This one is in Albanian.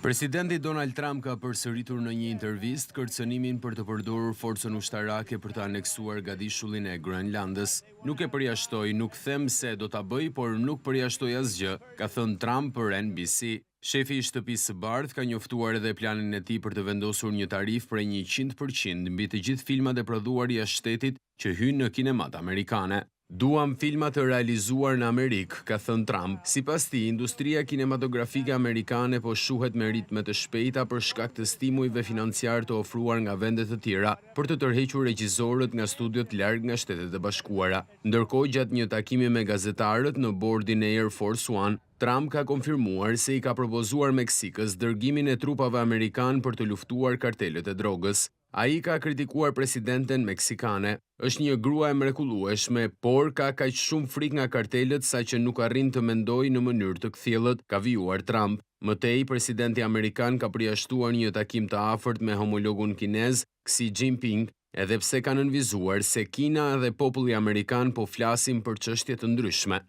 Presidenti Donald Trump ka përsëritur në një intervistë kërcënimin për të përdorur forcën ushtarake për të aneksuar gadishullin e Grenlandës. Nuk e përjashtoj, nuk them se do ta bëj, por nuk përjashtoj asgjë, ka thënë Trump për NBC. Shefi i Shtëpisë së Bardhë ka njoftuar edhe planin e tij për të vendosur një tarifë prej 100% mbi të gjithë filmat e prodhuar jashtë shtetit që hyjnë në kinemat amerikane. Duam filma të realizuar në Amerikë, ka thënë Trump. Sipas tij, industria kinematografike amerikane po shuhet me ritme të shpejta për shkak të stimujve financiar të ofruar nga vende të tjera për të tërhequr regjisorët nga studiot larg nga Shtetet e Bashkuara. Ndërkohë, gjatë një takimi me gazetarët në bordin e Air Force One, Trump ka konfirmuar se i ka propozuar Meksikës dërgimin e trupave amerikan për të luftuar kartelet e drogës. Ai ka kritikuar presidenten meksikane. Është një grua e mrekullueshme, por ka kaq shumë frikë nga kartelet saqë nuk arrin të mendojë në mënyrë të kthjellët, ka vijuar Trump. Mëtej, presidenti amerikan ka përjashtuar një takim të afërt me homologun kinez, Xi Jinping, edhe pse ka nënvizuar se Kina dhe populli amerikan po flasin për çështje të ndryshme.